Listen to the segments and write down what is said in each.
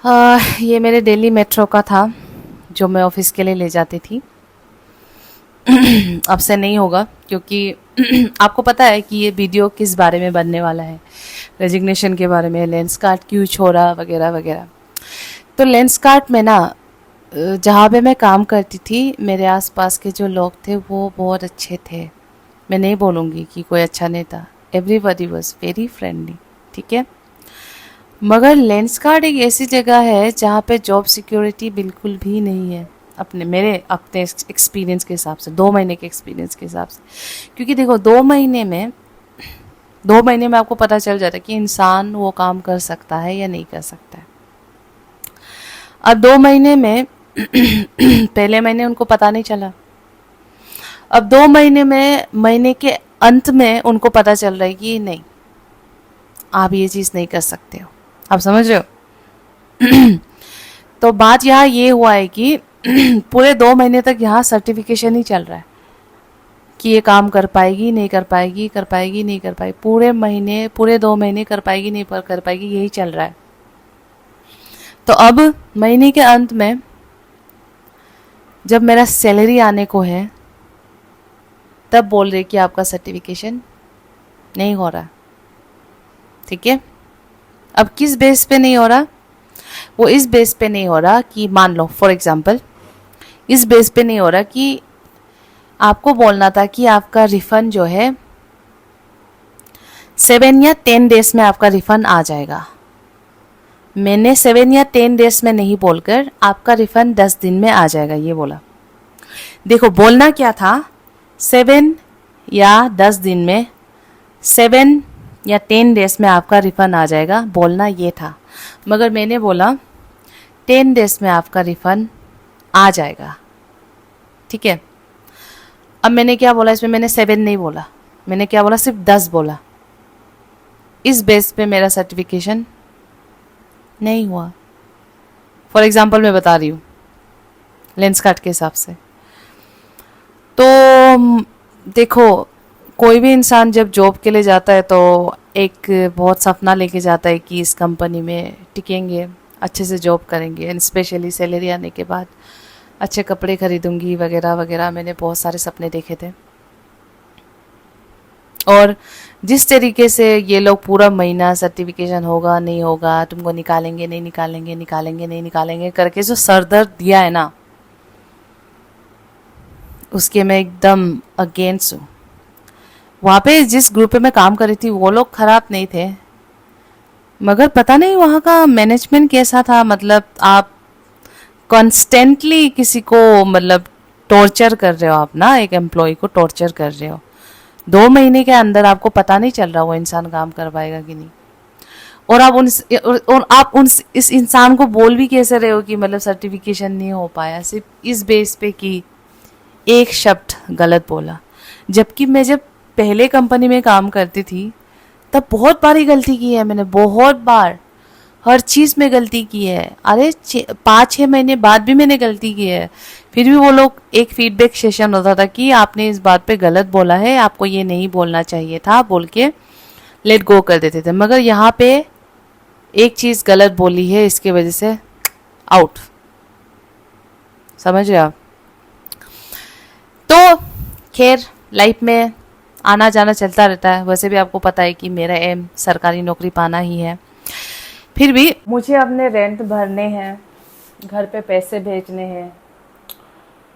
ये मेरे दिल्ली मेट्रो का था जो मैं ऑफिस के लिए ले जाती थी। अब से नहीं होगा क्योंकि आपको पता है कि ये वीडियो किस बारे में बनने वाला है। रेजिग्नेशन के बारे में, लेंस कार्ट क्यों छोड़ा वगैरह वगैरह। तो लेंस कार्ट में ना जहाँ पे मैं काम करती थी, मेरे आसपास के जो लोग थे वो बहुत अच्छे थे। मैं नहीं बोलूँगी कि कोई अच्छा नहीं था। Everybody was very friendly. ठीक है। मगर लेंसकार्ट एक ऐसी जगह है जहाँ पे जॉब सिक्योरिटी बिल्कुल भी नहीं है। अपने एक्सपीरियंस के हिसाब से, 2 महीने के एक्सपीरियंस के हिसाब से। क्योंकि देखो, 2 महीने में आपको पता चल जाता है कि इंसान वो काम कर सकता है या नहीं कर सकता है। अब 2 महीने में पहले महीने उनको पता नहीं चला। अब 2 महीने में, महीने के अंत में उनको पता चल रहा है कि नहीं, आप ये चीज़ नहीं कर सकते हो। आप समझ रहे हो? तो बात यहाँ ये हुआ है कि पूरे 2 महीने तक यहाँ सर्टिफिकेशन ही चल रहा है कि ये काम कर पाएगी नहीं कर पाएगी, कर पाएगी नहीं कर पाएगी। पूरे 2 महीने कर पाएगी नहीं कर पाएगी, यही चल रहा है। तो अब महीने के अंत में जब मेरा सैलरी आने को है, तब बोल रहे कि आपका सर्टिफिकेशन नहीं हो रहा। ठीक है। अब किस बेस पे नहीं हो रहा? वो इस बेस पे नहीं हो रहा कि, मान लो फॉर एग्जांपल, इस बेस पे नहीं हो रहा कि आपको बोलना था कि आपका रिफंड जो है 7 या 10 डेज में आपका रिफंड आ जाएगा। मैंने 7 या 10 डेज में नहीं बोलकर आपका रिफंड 10 दिन में आ जाएगा ये बोला। देखो, बोलना क्या था, 7 या 10 दिन में, 7 या 10 डेज में आपका रिफंड आ जाएगा, बोलना ये था। मगर मैंने बोला 10 डेज में आपका रिफंड आ जाएगा। ठीक है। अब मैंने क्या बोला इसमें? मैंने 7 नहीं बोला, मैंने क्या बोला? सिर्फ 10 बोला। इस बेस पे मेरा सर्टिफिकेशन नहीं हुआ। फॉर एग्जाम्पल मैं बता रही हूँ, लेंस कार्ट के हिसाब से। तो देखो, कोई भी इंसान जब जॉब के लिए जाता है तो एक बहुत सपना लेके जाता है कि इस कंपनी में टिकेंगे, अच्छे से जॉब करेंगे, एंड स्पेशली सैलरी आने के बाद अच्छे कपड़े खरीदूंगी वगैरह वगैरह। मैंने बहुत सारे सपने देखे थे। और जिस तरीके से ये लोग पूरा महीना सर्टिफिकेशन होगा नहीं होगा, तुमको निकालेंगे नहीं निकालेंगे, निकालेंगे नहीं निकालेंगे करके जो सरदर्द दिया है ना, उसके मैं एकदम अगेंस्ट हूँ। वहाँ पे जिस ग्रुप पे मैं काम कर रही थी वो लोग खराब नहीं थे, मगर पता नहीं वहाँ का मैनेजमेंट कैसा था। मतलब आप कॉन्स्टेंटली किसी को, मतलब टॉर्चर कर रहे हो, आप ना एक एम्प्लॉय को टॉर्चर कर रहे हो। 2 महीने के अंदर आपको पता नहीं चल रहा वो इंसान काम कर पाएगा कि नहीं। और आप उन इस इंसान को बोल भी कैसे रहे हो कि मतलब सर्टिफिकेशन नहीं हो पाया, सिर्फ इस बेस पे कि एक शब्द गलत बोला। जबकि मैं जब पहले कंपनी में काम करती थी तब बहुत बारी गलती की है मैंने, बहुत बार, हर चीज़ में गलती की है। अरे 5-6 महीने बाद भी मैंने गलती की है, फिर भी वो लोग, एक फीडबैक सेशन होता था कि आपने इस बात पे गलत बोला है, आपको ये नहीं बोलना चाहिए था, बोल के लेट गो कर देते थे। मगर यहाँ पे एक चीज़ गलत बोली है, इसके वजह से आउट। समझ रहे आप? तो खैर, लाइफ में आना जाना चलता रहता है। वैसे भी आपको पता है कि मेरा एम सरकारी नौकरी पाना ही है। फिर भी मुझे अपने रेंट भरने हैं, घर पे पैसे भेजने हैं,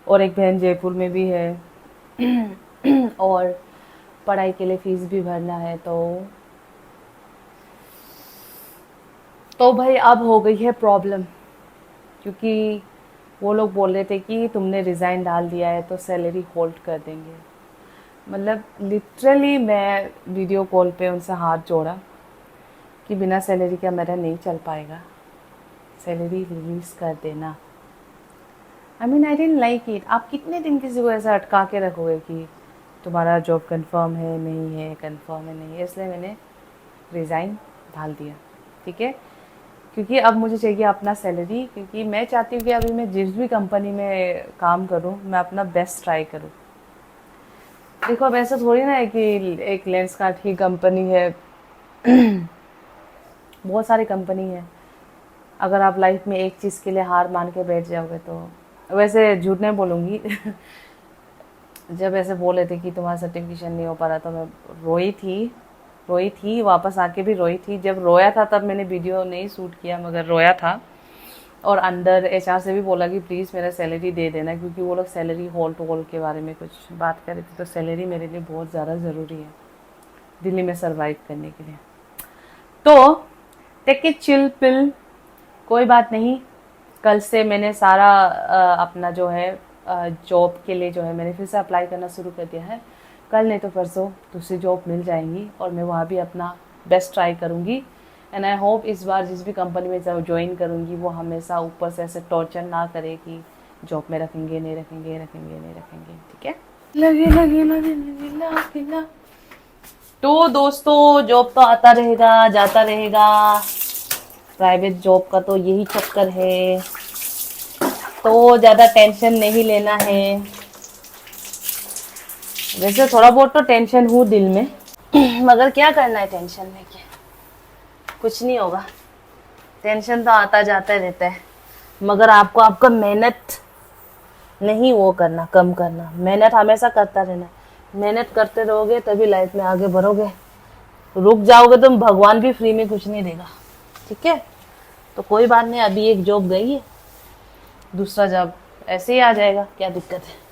और एक बहन जयपुर में भी है और पढ़ाई के लिए फीस भी भरना है। तो भाई अब हो गई है प्रॉब्लम, क्योंकि वो लोग बोल रहे थे कि तुमने रिज़ाइन डाल दिया है तो सैलरी होल्ड कर देंगे। मतलब लिटरली मैं वीडियो कॉल पे उनसे हाथ जोड़ा कि बिना सैलरी का मेरा नहीं चल पाएगा, सैलरी रिलीज़ कर देना। I mean I didn't like it. आप कितने दिन किसी को ऐसा अटका के रखोगे कि तुम्हारा जॉब कंफर्म है नहीं है, कंफर्म है नहीं है। इसलिए मैंने रिज़ाइन डाल दिया। ठीक है। क्योंकि अब मुझे चाहिए अपना सैलरी, क्योंकि मैं चाहती हूँ कि अभी मैं जिस भी कंपनी में काम करूँ मैं अपना बेस्ट ट्राई करूँ। देखो, अब ऐसा थोड़ी ना है कि एक लेंस कार्ट की कंपनी है, बहुत सारी कंपनी है। अगर आप लाइफ में एक चीज़ के लिए हार मान के बैठ जाओगे तो, वैसे झूठ नहीं बोलूँगी जब ऐसे बोले थे कि तुम्हारा सर्टिफिकेशन नहीं हो पा रहा तो मैं रोई थी, वापस आके भी रोई थी। जब रोया था तब मैंने वीडियो नहीं शूट किया, मगर रोया था। और अंदर एचआर से भी बोला कि प्लीज़ मेरा सैलरी दे देना, क्योंकि वो लोग सैलरी होल्ड के बारे में कुछ बात कर रहे थे। तो सैलरी मेरे लिए बहुत ज़्यादा ज़रूरी है दिल्ली में सर्वाइव करने के लिए। तो टेक इट चिल पिल, कोई बात नहीं। कल से मैंने सारा अपना जो है जॉब के लिए जो है मैंने फिर से अप्लाई करना शुरू कर दिया है। कल नहीं तो परसों दूसरी जॉब मिल जाएंगी और मैं वहाँ भी अपना बेस्ट ट्राई करूँगी। एंड आई होप इस बार जिस भी कंपनी में ज्वाइन करूँगी वो हमेशा ऊपर से ऐसे टॉर्चर ना करे कि जॉब में रखेंगे नहीं रखेंगे, रखेंगे नहीं रखेंगे, ठीक है। लगे लगे लगे लगे लगे लगे। तो दोस्तों जॉब तो आता रहेगा जाता रहेगा, प्राइवेट जॉब का तो यही चक्कर है, तो ज़्यादा टेंशन नहीं लेना है। वैसे थोड़ा बहुत तो टेंशन हूँ दिल में मगर क्या करना है टेंशन लेके, कुछ नहीं होगा। टेंशन तो आता जाता रहता है, मगर आपको आपका मेहनत नहीं वो करना, कम करना। मेहनत हमेशा करता रहना, मेहनत करते रहोगे तभी लाइफ में आगे बढ़ोगे। रुक जाओगे तो भगवान भी फ्री में कुछ नहीं देगा, ठीक है। तो कोई बात नहीं, अभी एक जॉब गई है, दूसरा जॉब ऐसे ही आ जाएगा, क्या दिक्कत है।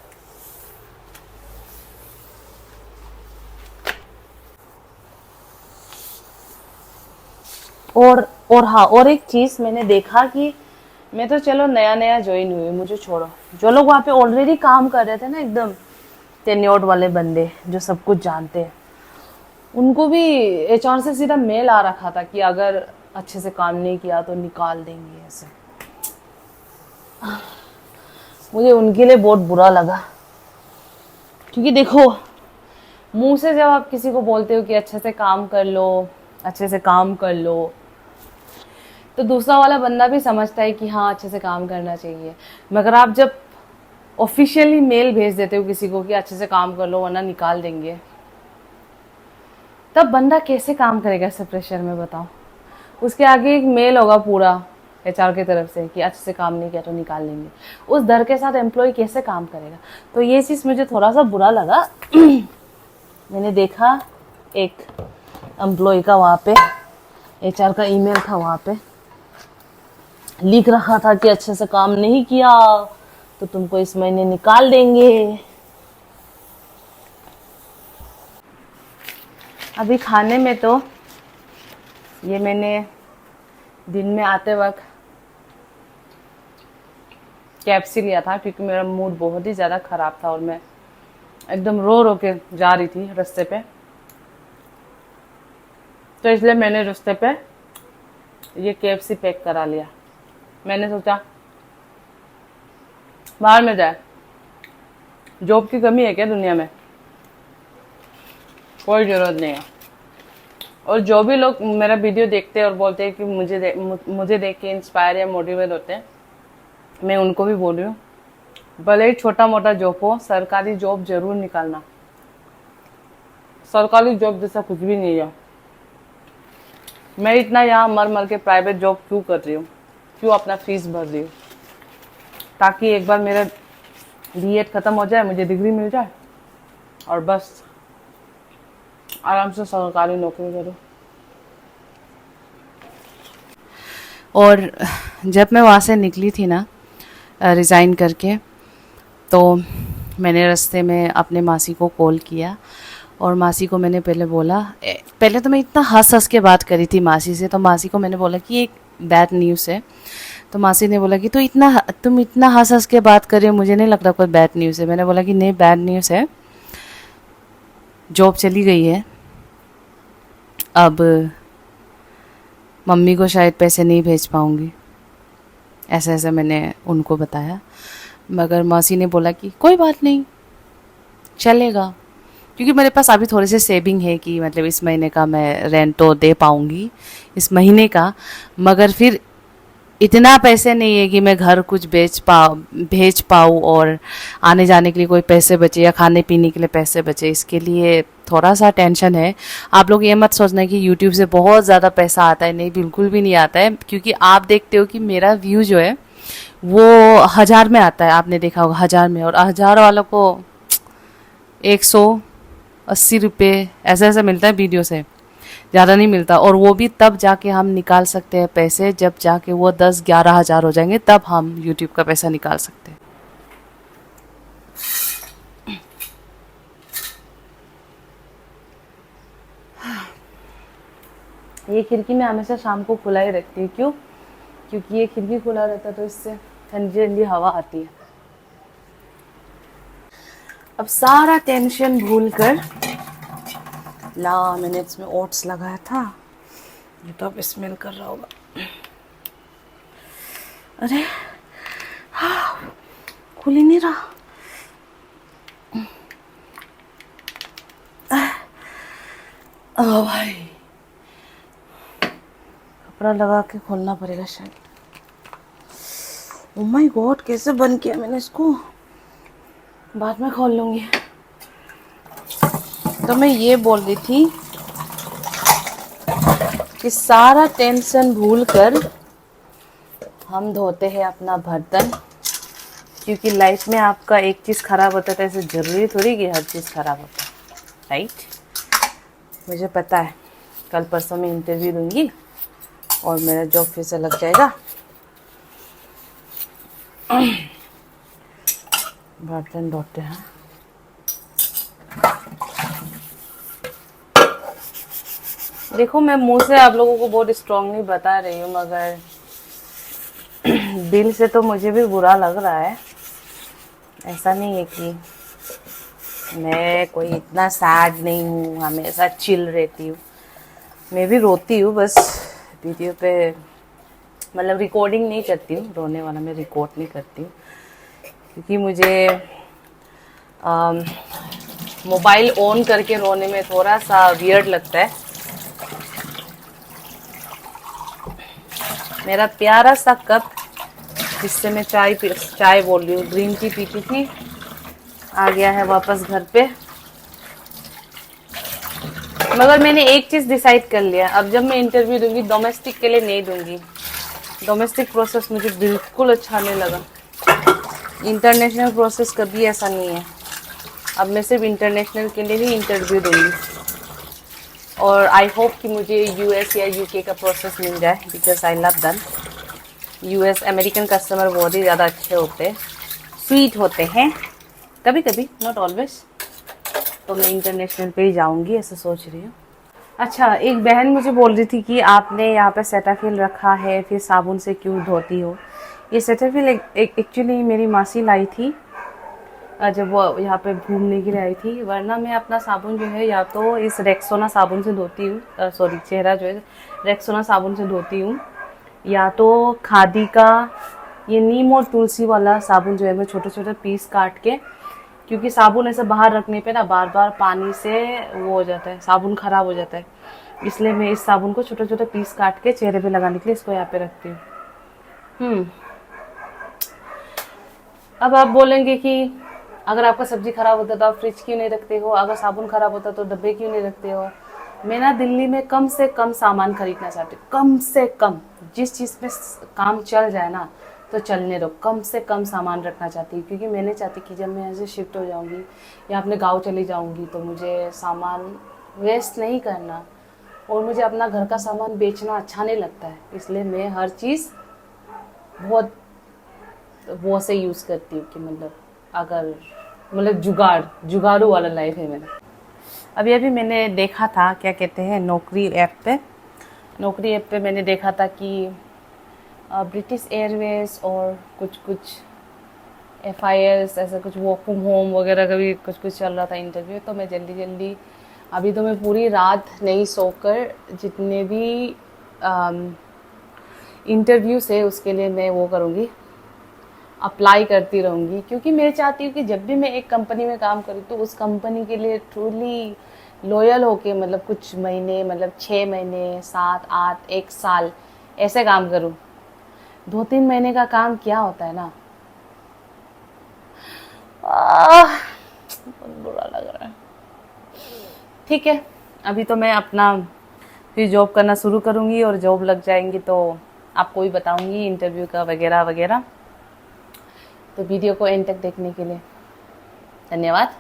और हाँ, और एक चीज़ मैंने देखा कि मैं तो चलो नया नया ज्वाइन हुई, मुझे छोड़ो, जो लोग वहाँ पे ऑलरेडी काम कर रहे थे ना, एकदम टेन्योर्ड वाले बंदे जो सब कुछ जानते हैं, उनको भी एचआर से सीधा मेल आ रखा था कि अगर अच्छे से काम नहीं किया तो निकाल देंगे ऐसे। मुझे उनके लिए बहुत बुरा लगा, क्योंकि देखो मुंह से जब आप किसी को बोलते हो कि अच्छे से काम कर लो, अच्छे से काम कर लो, तो दूसरा वाला बंदा भी समझता है कि हाँ अच्छे से काम करना चाहिए। मगर आप जब ऑफिशियली मेल भेज देते हो किसी को कि अच्छे से काम कर लो वरना निकाल देंगे, तब बंदा कैसे काम करेगा ऐसे प्रेशर में, बताओ। उसके आगे एक मेल होगा पूरा एचआर की तरफ से कि अच्छे से काम नहीं किया तो निकाल लेंगे। उस डर के साथ एम्प्लॉय कैसे काम करेगा। तो ये चीज़ मुझे थोड़ा सा बुरा लगा मैंने देखा एक एम्प्लॉय का वहाँ पे एचआर का ईमेल था, वहाँ पे लिख रखा था कि अच्छे से काम नहीं किया तो तुमको इस महीने निकाल देंगे। अभी खाने में तो ये मैंने दिन में आते वक्त KFC लिया था, क्योंकि मेरा मूड बहुत ही ज़्यादा ख़राब था और मैं एकदम रो रो के जा रही थी रास्ते पे। तो इसलिए मैंने रास्ते पे ये KFC पैक करा लिया। मैंने सोचा बाहर में जाए, जॉब की कमी है क्या दुनिया में, कोई ज़रूरत नहीं है। और जो भी लोग मेरा वीडियो देखते हैं और बोलते हैं कि मुझे देख के इंस्पायर या मोटिवेट होते हैं, मैं उनको भी बोल रही हूँ, भले ही छोटा मोटा जॉब हो, सरकारी जॉब जरूर निकालना। सरकारी जॉब जैसा कुछ भी नहीं है। मैं इतना यहाँ मर मर के प्राइवेट जॉब क्यों कर रही हूँ, क्यों अपना फीस भर रही हूँ, ताकि एक बार मेरा बीएड खत्म हो जाए, मुझे डिग्री मिल जाए और बस आराम से सरकारी नौकरी करूँ। और जब मैं वहाँ से निकली थी ना रिज़ाइन करके, तो मैंने रास्ते में अपने मासी को कॉल किया और मासी को मैंने पहले बोला, पहले तो मैं इतना हंस हंस के बात करी थी मासी से, तो मासी को मैंने बोला कि एक बैड न्यूज़ है। तो मासी ने बोला कि तुम इतना हंस हंस के बात कर रही हो, मुझे नहीं लगता कोई बैड न्यूज़ है। मैंने बोला कि नहीं बैड न्यूज़ है, जॉब चली गई है, अब मम्मी को शायद पैसे नहीं भेज पाऊँगी, ऐसा ऐसा मैंने उनको बताया। मगर मासी ने बोला कि कोई बात नहीं चलेगा, क्योंकि मेरे पास अभी थोड़े से सेविंग है कि मतलब इस महीने का मैं रेंट तो दे पाऊँगी इस महीने का, मगर फिर इतना पैसे नहीं है कि मैं घर कुछ भेज पाऊँ और आने जाने के लिए कोई पैसे बचे या खाने पीने के लिए पैसे बचे। इसके लिए थोड़ा सा टेंशन है। आप लोग ये मत सोचना कि यूट्यूब से बहुत ज़्यादा पैसा आता है, नहीं, बिल्कुल भी नहीं आता है। क्योंकि आप देखते हो कि मेरा व्यू जो है वो 1000 में आता है, आपने देखा होगा 1000 में, और 1000 वालों को 180 रुपये ऐसा ऐसा मिलता है वीडियो से, ज़्यादा नहीं मिलता। और वो भी तब जाके हम निकाल सकते हैं पैसे जब जाके वो 10-11 हज़ार हो जाएंगे, तब हम यूट्यूब का पैसा निकाल सकते हैं। ये खिड़की मैं हमेशा शाम को खुला ही रखती हूँ। क्यों? क्योंकि ये खिड़की खुला रहता है तो इससे ठंडी ठंडी हवा आती है। अब सारा टेंशन भूल कर, मैंने इसमें ओट्स लगाया था, ये तो अब स्मेल कर रहा होगा। अरे खुल ही नहीं रहा। भाई कपड़ा लगा के खोलना पड़ेगा शायद। ओह माय गॉड, कैसे बंद किया मैंने इसको, बाद में खोल लूंगी। तो मैं ये बोल रही थी कि सारा टेंशन भूल कर हम धोते हैं अपना बर्तन। क्योंकि लाइफ में आपका एक चीज़ ख़राब होता है तो ऐसे ज़रूरी थोड़ी कि हर चीज़ ख़राब होता है, राइट। मुझे पता है कल परसों में इंटरव्यू दूंगी और मेरा जॉब फिर से लग जाएगा। बर्तन धोते हैं। देखो, मैं मुंह से आप लोगों को बहुत स्ट्रांगली बता रही हूँ, मगर दिल से तो मुझे भी बुरा लग रहा है। ऐसा नहीं है कि मैं कोई इतना सैड नहीं हूँ, हमेशा चिल रहती हूँ। मैं भी रोती हूँ, बस वीडियो पे मतलब रिकॉर्डिंग नहीं करती हूँ। रोने वाला मैं रिकॉर्ड नहीं करती हूँ क्योंकि मुझे मोबाइल ऑन करके रोने में थोड़ा सा वियर्ड लगता है। मेरा प्यारा सा कप जिससे मैं चाय बोल रही हूँ, ग्रीन टी पीती थी, आ गया है वापस घर पे। मगर मैंने एक चीज़ डिसाइड कर लिया, अब जब मैं इंटरव्यू दूंगी डोमेस्टिक के लिए नहीं दूंगी। डोमेस्टिक प्रोसेस मुझे बिल्कुल अच्छा नहीं लगा। इंटरनेशनल प्रोसेस कभी ऐसा नहीं है। अब मैं सिर्फ इंटरनेशनल के लिए ही इंटरव्यू दूंगी और आई होप कि मुझे यूएस या यूके का प्रोसेस मिल जाए, because I love them. US American customer बहुत ही ज़्यादा अच्छे होते हैं, स्वीट होते हैं, कभी कभी, नॉट ऑलवेज। तो मैं इंटरनेशनल पे ही जाऊंगी, ऐसा सोच रही हूँ। अच्छा, एक बहन मुझे बोल रही थी कि आपने यहाँ पे सेटाफिल रखा है, फिर साबुन से क्यों धोती हो? ये सेटाफिल एक्चुअली मेरी मासी लाई थी जब वो यहाँ पे घूमने के लिए आई थी। वरना मैं अपना साबुन जो है या तो इस रेक्सोना साबुन से धोती हूँ, सॉरी, चेहरा जो है रेक्सोना साबुन से धोती हूँ, या तो खादी का ये नीम और तुलसी वाला साबुन जो है मैं छोटे छोटे पीस काट के, क्योंकि साबुन ऐसे बाहर रखने पे ना बार बार पानी से वो हो जाता है, साबुन खराब हो जाता है, इसलिए मैं इस साबुन को छोटे छोटे पीस काट के चेहरे पे लगाने के लिए इसको यहाँ पे रखती हूँ। अब आप बोलेंगे कि अगर आपका सब्जी खराब होता तो आप फ्रिज क्यों नहीं रखते हो, अगर साबुन खराब होता तो डब्बे क्यों नहीं रखते हो? मैं ना दिल्ली में कम से कम सामान खरीदना चाहती हूँ, कम से कम। जिस चीज़ में काम चल जाए ना तो चलने दो, कम से कम सामान रखना चाहती हूँ। क्योंकि मैंने चाहती कि जब मैं यहाँ से शिफ्ट हो जाऊँगी या अपने गाँव चली जाऊँगी तो मुझे सामान वेस्ट नहीं करना, और मुझे अपना घर का सामान बेचना अच्छा नहीं लगता है, इसलिए मैं हर चीज़ बहुत वो से यूज़ करती हूँ कि मतलब अगर मतलब जुगाड़ू वाला लाइफ है मेरा। अभी मैंने देखा था, क्या कहते हैं, नौकरी ऐप पे मैंने देखा था कि ब्रिटिश एयरवेज और कुछ FIS ऐसा कुछ वर्क फ्रॉम होम वगैरह का भी कुछ चल रहा था इंटरव्यू। तो मैं जल्दी अभी तो मैं पूरी रात नहीं सोकर जितने भी इंटरव्यूज़ है उसके लिए मैं वो करूँगी, अप्लाई करती रहूँगी। क्योंकि मैं चाहती हूँ कि जब भी मैं एक कंपनी में काम करूँ तो उस कंपनी के लिए ट्रूली लॉयल होके, मतलब कुछ महीने, मतलब 6 महीने, 7, 8, 1 साल ऐसे काम करूँ। 2-3 महीने का काम क्या होता है ना। बहुत बुरा लग रहा है। ठीक है, अभी तो मैं अपना फिर जॉब करना शुरू करूँगी और जॉब लग जाएंगी तो आपको भी बताऊँगी इंटरव्यू का वगैरह वगैरह। तो वीडियो को एंड तक देखने के लिए धन्यवाद।